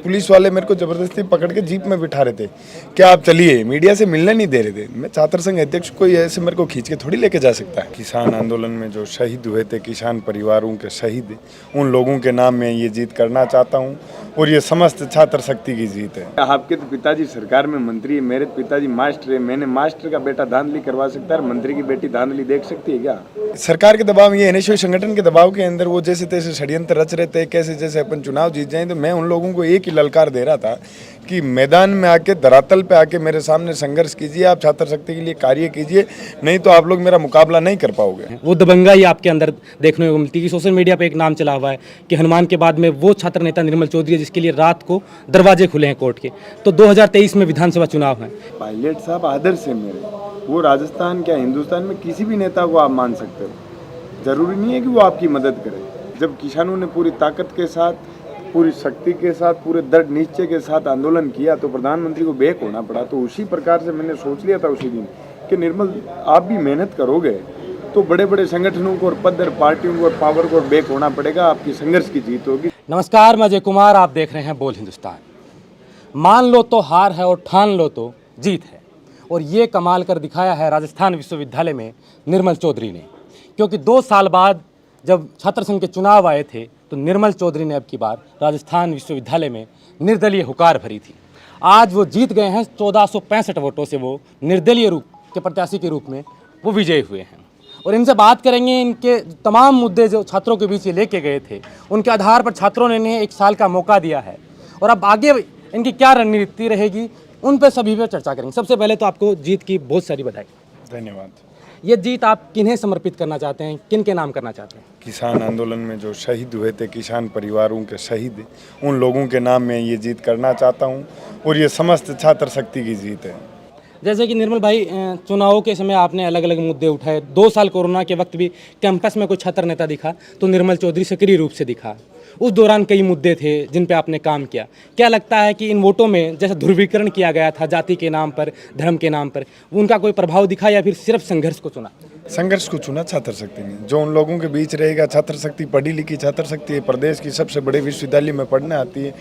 Police वाले मेरे को जबरदस्ती पकड़ के जीप में बिठा रहे थे, क्या आप चलिए, मीडिया से मिलने नहीं दे रहे थे। मैं छात्र संघ अध्यक्ष कोई ऐसे मेरे को खींच के थोड़ी लेके जा सकता है। किसान आंदोलन में जो शहीद हुए थे, किसान परिवारों के शहीद, उन लोगों के नाम में ये जीत करना चाहता हूँ और ये समस्त छात्र शक्ति की जीत है। आपके तो पिताजी सरकार में मंत्री है, मेरे पिताजी मास्टर है, मैंने मास्टर का बेटा धांधली करवा सकता है, मंत्री की बेटी धांधली देख सकती है क्या? सरकार के दबाव, ये एनएसयू संगठन के दबाव के अंदर वो जैसे तैसे षड्यंत्र रच रहे थे, कैसे जैसे अपन चुनाव जीत जाएं। तो मैं उन लोगों को एक ही ललकार दे रहा था कि मैदान में आके, धरातल पे आके मेरे सामने संघर्ष कीजिए, आप छात्र शक्ति के लिए कार्य कीजिए, नहीं तो आप लोग मेरा मुकाबला नहीं कर पाओगे। वो दबंगाई आपके अंदर देखने को मिलती है कि सोशल मीडिया पे एक नाम चला हुआ है कि हनुमान के बाद में वो छात्र नेता निर्मल चौधरी है जिसके लिए रात को दरवाजे खुले हैं कोर्ट के। तो 2023 में विधानसभा चुनाव है। पायलट साहब आदर्श है मेरे, वो राजस्थान क्या हिंदुस्तान में किसी भी नेता को आप मान सकते हो, जरूरी नहीं है कि वो आपकी मदद करे। जब किसानों ने पूरी ताकत के साथ, पूरी शक्ति के साथ, पूरे दृढ़ निश्चय के साथ आंदोलन किया तो प्रधानमंत्री को बेक होना पड़ा। तो उसी प्रकार से मैंने सोच लिया था उसी दिन कि निर्मल आप भी मेहनत करोगे तो बड़े बड़े संगठनों को और पद और पार्टियों को और पावर को बेक होना पड़ेगा, आपकी संघर्ष की जीत होगी। नमस्कार, मैं अजय कुमार, आप देख रहे हैं बोल हिंदुस्तान। मान लो तो हार है और ठान लो तो जीत है, और ये कमाल कर दिखाया है राजस्थान विश्वविद्यालय में निर्मल चौधरी ने। क्योंकि 2 साल बाद जब छात्र संघ के चुनाव आए थे तो निर्मल चौधरी ने अब की बार राजस्थान विश्वविद्यालय में निर्दलीय हुकार भरी थी। आज वो जीत गए हैं, 1465 वोटों से वो निर्दलीय रूप के प्रत्याशी के रूप में वो विजयी हुए हैं। और इनसे बात करेंगे, इनके तमाम मुद्दे जो छात्रों के बीच ये लेके गए थे, उनके आधार पर छात्रों ने इन्हें 1 साल का मौका दिया है, और अब आगे इनकी क्या रणनीति रहेगी उन पर सभी पर चर्चा करेंगे। सबसे पहले तो आपको जीत की बहुत सारी बधाई। धन्यवाद। ये जीत आप किन्हें समर्पित करना चाहते हैं, किन के नाम करना चाहते हैं? किसान आंदोलन में जो शहीद हुए थे, किसान परिवारों के शहीद, उन लोगों के नाम में ये जीत करना चाहता हूँ और ये समस्त छात्र शक्ति की जीत है। जैसे कि निर्मल भाई, चुनावों के समय आपने अलग अलग मुद्दे उठाए। 2 साल कोरोना के वक्त भी कैंपस में कोई छात्र नेता दिखा तो निर्मल चौधरी सक्रिय रूप से दिखा। उस दौरान कई मुद्दे थे जिन पे आपने काम किया। क्या लगता है कि इन वोटों में जैसा ध्रुवीकरण किया गया था जाति के नाम पर, धर्म के नाम पर, उनका कोई प्रभाव दिखा या फिर सिर्फ संघर्ष को चुना? संघर्ष को चुना छात्र शक्ति ने। जो उन लोगों के बीच रहेगा, छात्र शक्ति पढ़ी लिखी छात्र शक्ति है, प्रदेश की सबसे बड़े विश्वविद्यालय में पढ़ने आती है।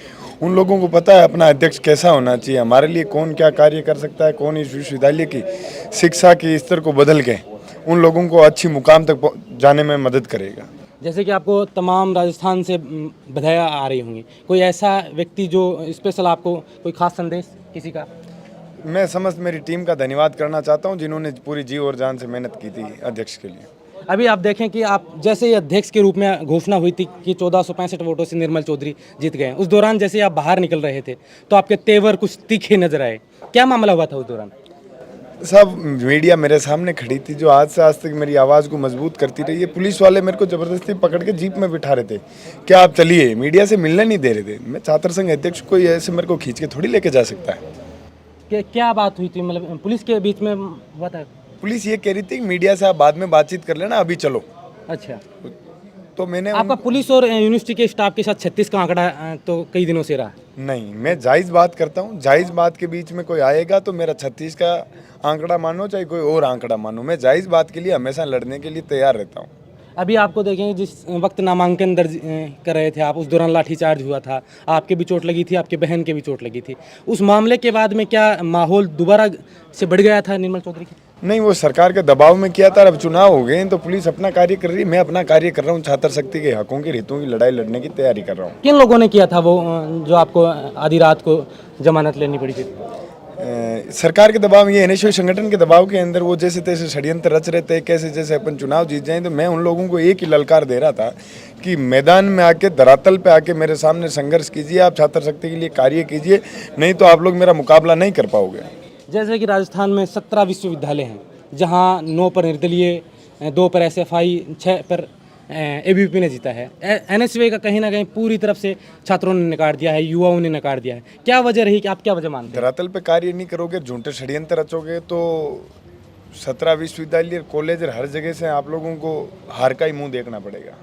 उन लोगों को पता है अपना अध्यक्ष कैसा होना चाहिए, हमारे लिए कौन क्या कार्य कर सकता है, कौन इस विश्वविद्यालय की शिक्षा के स्तर को बदल के उन लोगों को अच्छी मुकाम तक जाने में मदद करेगा। जैसे कि आपको तमाम राजस्थान से बधाइयाँ आ रही होंगी, कोई ऐसा व्यक्ति जो स्पेशल आपको कोई खास संदेश किसी का? मैं समस्त मेरी टीम का धन्यवाद करना चाहता हूं जिन्होंने पूरी जी और जान से मेहनत की थी अध्यक्ष के लिए। अभी आप देखें कि आप जैसे ही अध्यक्ष के रूप में घोषणा हुई थी कि 1465 वोटों से निर्मल चौधरी जीत गए, उस दौरान जैसे आप बाहर निकल रहे थे तो आपके तेवर कुछ तीखे नजर आए। क्या मामला हुआ था उस दौरान? सब मीडिया मेरे सामने खड़ी थी जो आज से आज तक मेरी आवाज़ को मजबूत करती रही है। पुलिस वाले मेरे को जबरदस्ती पकड़ के जीप में बिठा रहे थे, क्या आप चलिए, मीडिया से मिलने नहीं दे रहे थे। मैं छात्र संघ अध्यक्ष कोई ऐसे मेरे को खींच के थोड़ी लेके जा सकता है। क्या बात हुई थी, मतलब पुलिस के बीच में हुआ था? पुलिस ये कह रही थी मीडिया से आप बाद में बातचीत कर लेना, अभी चलो। अच्छा, तो मैंने आपका पुलिस और यूनिवर्सिटी के स्टाफ के साथ 36 का आंकड़ा तो कई दिनों से रहा? नहीं, मैं जायज़ बात करता हूँ। जायज़ बात के बीच में कोई आएगा तो मेरा 36 का आंकड़ा मानो चाहे कोई और आंकड़ा मानो, मैं जायज़ बात के लिए हमेशा लड़ने के लिए तैयार रहता हूँ। अभी आपको देखेंगे जिस वक्त नामांकन दर्ज कर रहे थे आप, उस दौरान लाठीचार्ज हुआ था, आपके भी चोट लगी थी, आपके बहन के भी चोट लगी थी। उस मामले के बाद में क्या माहौल दोबारा से बढ़ गया था निर्मल चौधरी की? नहीं, वो सरकार के दबाव में किया था। अब चुनाव हो गए तो पुलिस अपना कार्य कर रही है, मैं अपना कार्य कर रहा हूँ। छात्र शक्ति के हकों के हितों की लड़ाई लड़ने की तैयारी कर रहा हूँ। किन लोगों ने किया था वो जो आपको आधी रात को जमानत लेनी पड़ी थी? सरकार के दबाव, ये एनएसयू संगठन के दबाव के अंदर वो जैसे तैसे षड्यंत्र रच रहे थे, कैसे जैसे अपन चुनाव जीत जाएं। तो मैं उन लोगों को एक ही ललकार दे रहा था कि मैदान में आके, धरातल पे आके मेरे सामने संघर्ष कीजिए, आप छात्र शक्ति के लिए कार्य कीजिए, नहीं तो आप लोग मेरा मुकाबला नहीं कर पाओगे। जैसे कि राजस्थान में 17 विश्वविद्यालय हैं जहाँ 9 पर निर्दलीय, 2 पर एसएफआई, 6 पर एबीवीपी ने जीता है। एनएसयूआई का कहीं ना कहीं पूरी तरफ से छात्रों ने नकार दिया है, युवाओं ने नकार दिया है। क्या वजह रही कि आप क्या वजह मानते हैं? धरातल पे कार्य नहीं करोगे, झूठे षड्यंत्र रचोगे तो 17 विश्वविद्यालय, कॉलेज हर जगह से आप लोगों को हार का ही मुंह देखना पड़ेगा।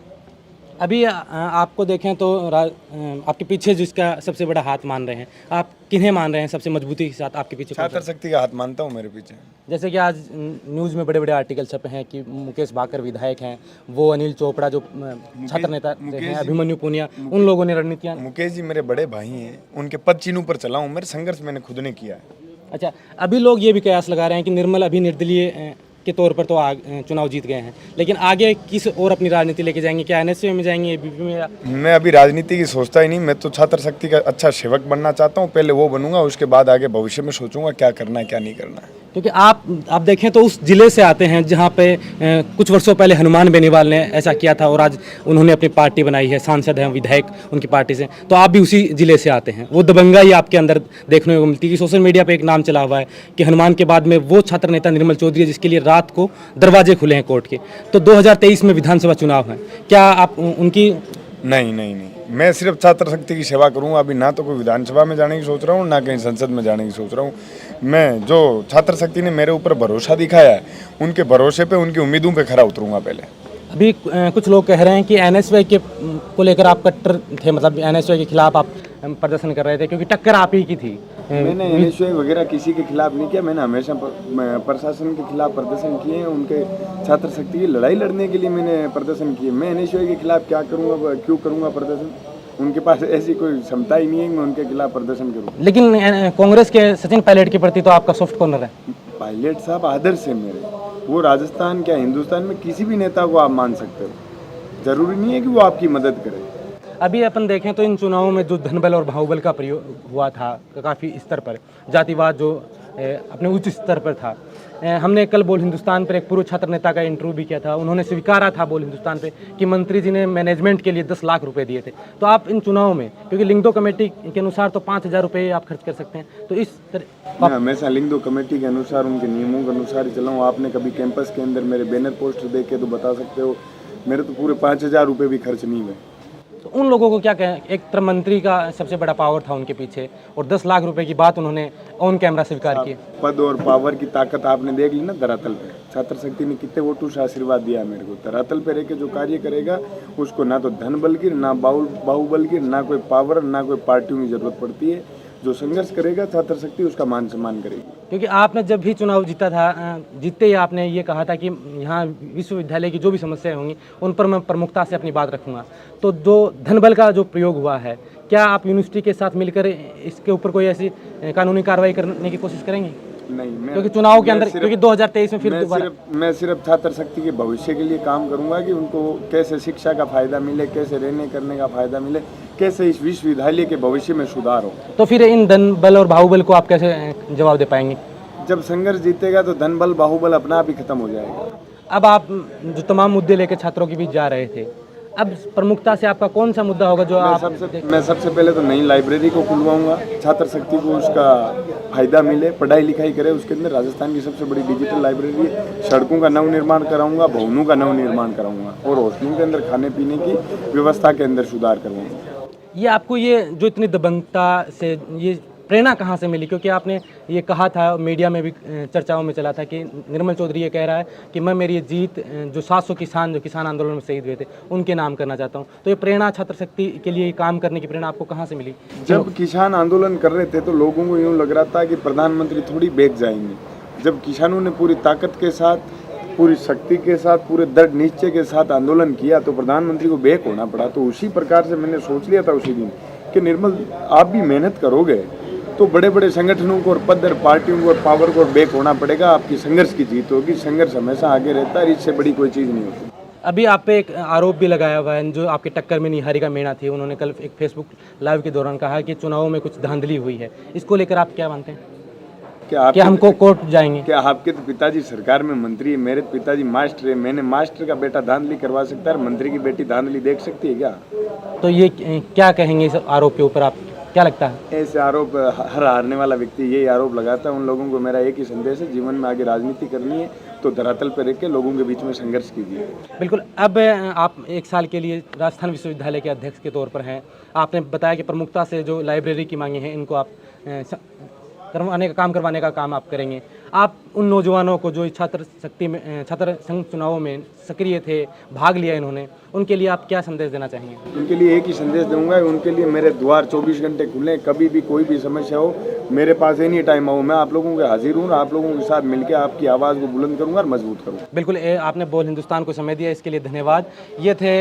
अभी आपको देखें तो आपके पीछे जिसका सबसे बड़ा हाथ मान रहे हैं, आप किन्हें मान रहे हैं सबसे मजबूती के साथ आपके पीछे? छात्र शक्ति का हाथ मानता हूँ मेरे पीछे। जैसे कि आज न्यूज़ में बड़े बड़े आर्टिकल छपे हैं कि मुकेश भाकर विधायक हैं, वो अनिल चोपड़ा जो छात्र नेता हैं, अभिमन्यु पुनिया, उन लोगों ने रणनीतियाँ। मुकेश जी मेरे बड़े भाई हैं, उनके पद चिन्हों पर चला हूँ, मेरे संघर्ष मैंने खुद ने किया है। अच्छा, अभी लोग ये भी कयास लगा रहे हैं कि निर्मल अभी निर्दलीय के तौर पर तो चुनाव जीत गए हैं, लेकिन आगे किस और अपनी राजनीति लेके जाएंगे? क्या एनएसयू में जाएंगे, एबीपी में? या मैं अभी राजनीति की सोचता ही नहीं, मैं तो छात्र शक्ति का अच्छा सेवक बनना चाहता हूँ। पहले वो बनूंगा, उसके बाद आगे भविष्य में सोचूंगा क्या करना है क्या नहीं करना है। क्योंकि आप देखें तो उस जिले से आते हैं जहाँ पे कुछ वर्षों पहले हनुमान बेनीवाल ने ऐसा किया था और आज उन्होंने अपनी पार्टी बनाई है, सांसद हैं, विधायक उनकी पार्टी से, तो आप भी उसी जिले से आते हैं। वो दबंगाई आपके अंदर देखने को मिलती है कि सोशल मीडिया पे एक नाम चला हुआ है कि हनुमान के बाद में वो छात्र नेता निर्मल चौधरी है जिसके लिए रात को दरवाजे खुले हैं कोर्ट के। तो 2023 में विधानसभा चुनाव है, क्या आप उनकी? नहीं, मैं सिर्फ छात्र शक्ति की सेवा करूंगा। अभी ना तो कोई विधानसभा में जाने की सोच रहा हूँ, ना कहीं संसद में जाने की सोच रहा हूँ। मैं जो छात्र शक्ति ने मेरे ऊपर भरोसा दिखाया है, उनके भरोसे पे, उनकी उम्मीदों पे खरा उतरूंगा पहले। अभी कुछ लोग कह रहे हैं कि एनएसवाई के को लेकर आप कट्टर थे, मतलब एनएसवाई के खिलाफ आप प्रदर्शन कर रहे थे क्योंकि टक्कर आप ही की थी। मैंने एनएसवाई वगैरह किसी के खिलाफ नहीं किया। मैंने हमेशा प्रशासन के खिलाफ प्रदर्शन किए हैं। उनके छात्र शक्ति की लड़ाई लड़ने के लिए मैंने प्रदर्शन किए। मैं एनएसवाई के खिलाफ क्या करूँगा, क्यों करूँगा प्रदर्शन? उनके पास ऐसी कोई क्षमता ही नहीं है कि मैं उनके खिलाफ प्रदर्शन करूँ। लेकिन कांग्रेस के सचिन पायलट के प्रति तो आपका सॉफ्ट कॉर्नर है। पायलट साहब आदर्श है मेरे, वो राजस्थान क्या हिंदुस्तान में किसी भी नेता को आप मान सकते हो, जरूरी नहीं है कि वो आपकी मदद करे। अभी अपन देखें तो इन चुनावों में जो धनबल और बाहुबल का प्रयोग हुआ था काफ़ी स्तर पर, जातिवाद जो अपने उच्च स्तर पर था। हमने कल बोल हिंदुस्तान पर एक पूर्व छात्र नेता का इंटरव्यू भी किया था, उन्होंने स्वीकारा था बोल हिंदुस्तान पे कि मंत्री जी ने मैनेजमेंट के लिए 10 लाख रुपए दिए थे। तो आप इन चुनावों में, क्योंकि लिंगदो कमेटी के अनुसार तो 5,000 रुपये आप खर्च कर सकते हैं, तो इस तरह मैं हमेशा लिंगदो कमेटी के अनुसार, उनके नियमों के अनुसार ही चला हूँ। आपने कभी कैंपस के अंदर मेरे बैनर पोस्टर देख के तो बता सकते हो, मेरे तो पूरे 5,000 रुपये भी खर्च नहीं हुए। तो उन लोगों को क्या कहें? एक तरह मंत्री का सबसे बड़ा पावर था उनके पीछे और 10 लाख रुपए की बात उन्होंने ऑन कैमरा स्वीकार की। पद और पावर की ताकत आपने देख ली ना धरातल पे। छात्र शक्ति ने कितने वोटों से आशीर्वाद दिया मेरे को। धरातल पे रह के जो कार्य करेगा उसको ना तो धन बल की, ना बाहुबल की, ना कोई पावर, ना कोई पार्टियों की जरूरत पड़ती है। जो संघर्ष करेगा छात्र शक्ति उसका मान सम्मान करेगी। क्योंकि आपने जब भी चुनाव जीता था, जीतते ही आपने ये कहा था कि यहाँ विश्वविद्यालय की जो भी समस्याएं होंगी उन पर मैं प्रमुखता से अपनी बात रखूंगा। तो जो धनबल का जो प्रयोग हुआ है, क्या आप यूनिवर्सिटी के साथ मिलकर इसके ऊपर कोई ऐसी कानूनी कार्रवाई करने की कोशिश करेंगे? नहीं, क्योंकि चुनाव के अंदर, क्योंकि 2023 में फिर मैं सिर्फ छात्र शक्ति के भविष्य के लिए काम करूंगा कि उनको कैसे शिक्षा का फायदा मिले, कैसे रहने करने का फायदा मिले, कैसे इस विश्वविद्यालय के भविष्य में सुधार हो। तो फिर इन धनबल और बाहुबल को आप कैसे जवाब दे पाएंगे? जब संघर्ष जीतेगा तो धनबल बाहुबल अपना आप ही खत्म हो जाएगा। अब आप जो तमाम मुद्दे लेकर छात्रों के बीच जा रहे थे, अब प्रमुखता से आपका कौन सा मुद्दा होगा जो मैं सबसे पहले तो नई लाइब्रेरी को खुलवाऊंगा, छात्र शक्ति को उसका फायदा मिले, पढ़ाई लिखाई करे। उसके अंदर राजस्थान की सबसे बड़ी डिजिटल लाइब्रेरी है। सड़कों का नव निर्माण कराऊंगा, भवनों का नव निर्माण कराऊंगा और हॉस्टलों के अंदर खाने पीने की व्यवस्था के अंदर सुधार करवाऊंगा। ये आपको ये जो इतनी दबंगता से ये प्रेरणा कहाँ से मिली? क्योंकि आपने ये कहा था, मीडिया में भी चर्चाओं में चला था कि निर्मल चौधरी ये कह रहा है कि मैं मेरी जीत जो 700 किसान जो किसान आंदोलन में शहीद हुए थे उनके नाम करना चाहता हूँ। तो ये प्रेरणा छात्र शक्ति के लिए काम करने की प्रेरणा आपको कहाँ से मिली? जब किसान आंदोलन कर रहे थे तो लोगों को यूँ लग रहा था कि प्रधानमंत्री थोड़ी बेच जाएंगे। जब किसानों ने पूरी ताकत के साथ, पूरी शक्ति के साथ, पूरे दृढ़ निश्चय के साथ आंदोलन किया तो प्रधानमंत्री को बेक होना पड़ा। तो उसी प्रकार से मैंने सोच लिया था उसी दिन कि निर्मल आप भी मेहनत करोगे तो बड़े बड़े संगठनों को और पद और पार्टियों को और पावर को बेक होना पड़ेगा। आपकी संघर्ष की जीत होगी। संघर्ष हमेशा आगे रहता है, इससे बड़ी कोई चीज़ नहीं होती। अभी आप पे एक आरोप भी लगाया हुआ है, जो आपके टक्कर में निहारिका मीणा थी, उन्होंने कल एक फेसबुक लाइव के दौरान कहा कि चुनावों में कुछ धांधली हुई है। इसको लेकर आप क्या मानते हैं? क्या हमको कोर्ट जाएंगे? क्या आपके तो पिताजी सरकार में मंत्री है, मेरे पिताजी मास्टर है। मैंने मास्टर का बेटा धांधली करवा सकता है, मंत्री की बेटी धांधली देख सकती है क्या? तो ये क्या कहेंगे इस आरोप के ऊपर? आप क्या लगता है? ऐसे आरोप हर हारने वाला व्यक्ति यही आरोप लगाता है। उन लोगों को मेरा एक ही संदेश है, जीवन में आगे राजनीति करनी है तो धरातल पर रह के लोगों के बीच में संघर्ष कीजिए। बिल्कुल। अब आप 1 साल के लिए राजस्थान विश्वविद्यालय के अध्यक्ष के तौर पर हैं। आपने बताया कि प्रमुखता से जो लाइब्रेरी की मांगे हैं इनको आप करवाने का काम आप करेंगे। आप उन नौजवानों को जो छात्र संघ चुनावों में सक्रिय थे, भाग लिया इन्होंने, उनके लिए आप क्या संदेश देना चाहेंगे? उनके लिए एक ही संदेश दूंगा, उनके लिए मेरे द्वार 24 घंटे खुले, कभी भी कोई भी समस्या हो मेरे पास एनी टाइम आओ, मैं आप लोगों के हाजिर हूँ, आप लोगों के साथ मिलकर आपकी आवाज़ को बुलंद करूँगा और मजबूत करूँगा। बिल्कुल, आपने बोल हिंदुस्तान को समय दिया, इसके लिए धन्यवाद। ये थे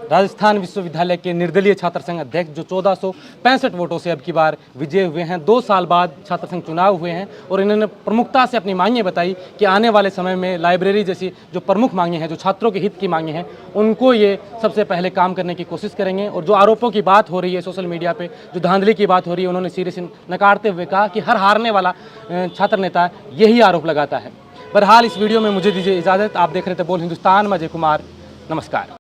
राजस्थान विश्वविद्यालय के निर्दलीय छात्र संघ अध्यक्ष जो 1465 वोटों से अब की बार विजय हुए हैं। 2 साल बाद छात्र संघ चुनाव हुए हैं और इन्होंने प्रमुखता से अपनी मांगें बताई कि आने वाले समय में लाइब्रेरी जैसी जो प्रमुख मांगें हैं, जो छात्रों के हित की मांगें हैं, उनको ये सबसे पहले काम करने की कोशिश करेंगे। और जो आरोपों की बात हो रही है सोशल मीडिया पे, जो धांधली की बात हो रही है, उन्होंने सिरे से नकारते हुए कहा कि हर हारने वाला छात्र नेता यही आरोप लगाता है। बहरहाल इस वीडियो में मुझे दीजिए इजाज़त। आप देख रहे थे बोल हिंदुस्तान, मैं अजय कुमार, नमस्कार।